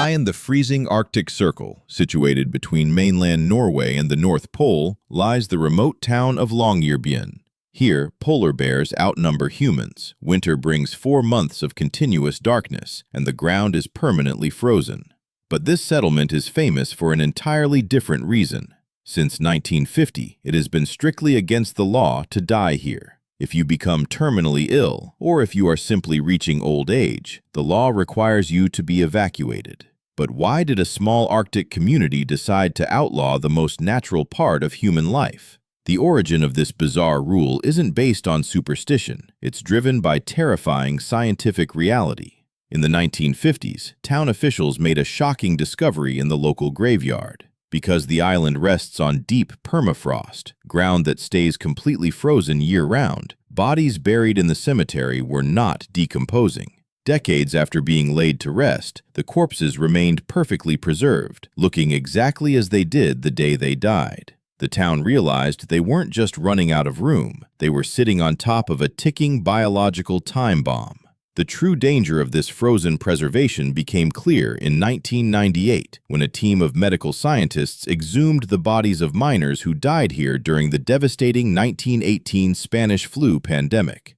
High in the freezing Arctic Circle, situated between mainland Norway and the North Pole, lies the remote town of Longyearbyen. Here, polar bears outnumber humans, winter brings 4 months of continuous darkness, and the ground is permanently frozen. But this settlement is famous for an entirely different reason. Since 1950, it has been strictly against the law to die here. If you become terminally ill, or if you are simply reaching old age, the law requires you to be evacuated. But why did a small Arctic community decide to outlaw the most natural part of human life? The origin of this bizarre rule isn't based on superstition. It's driven by terrifying scientific reality. In the 1950s, town officials made a shocking discovery in the local graveyard. Because the island rests on deep permafrost, ground that stays completely frozen year-round, bodies buried in the cemetery were not decomposing. Decades after being laid to rest, the corpses remained perfectly preserved, looking exactly as they did the day they died. The town realized they weren't just running out of room, they were sitting on top of a ticking biological time bomb. The true danger of this frozen preservation became clear in 1998 when a team of medical scientists exhumed the bodies of miners who died here during the devastating 1918 Spanish flu pandemic.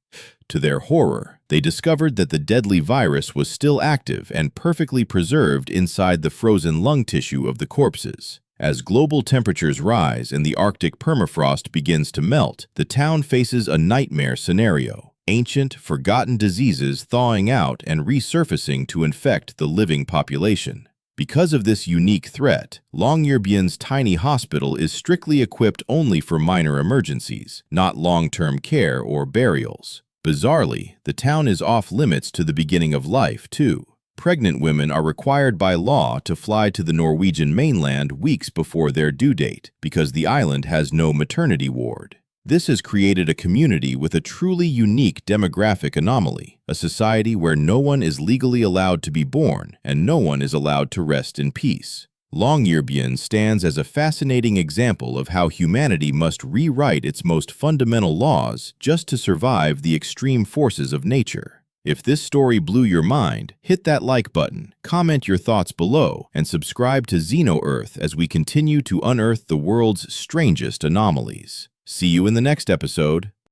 To their horror, they discovered that the deadly virus was still active and perfectly preserved inside the frozen lung tissue of the corpses. As global temperatures rise and the Arctic permafrost begins to melt, the town faces a nightmare scenario. Ancient, forgotten diseases thawing out and resurfacing to infect the living population. Because of this unique threat, Longyearbyen's tiny hospital is strictly equipped only for minor emergencies, not long-term care or burials. Bizarrely, the town is off-limits to the beginning of life, too. Pregnant women are required by law to fly to the Norwegian mainland weeks before their due date, because the island has no maternity ward. This has created a community with a truly unique demographic anomaly, a society where no one is legally allowed to be born and no one is allowed to rest in peace. Longyearbyen stands as a fascinating example of how humanity must rewrite its most fundamental laws just to survive the extreme forces of nature. If this story blew your mind, hit that like button, comment your thoughts below, and subscribe to XenoEarth as we continue to unearth the world's strangest anomalies. See you in the next episode.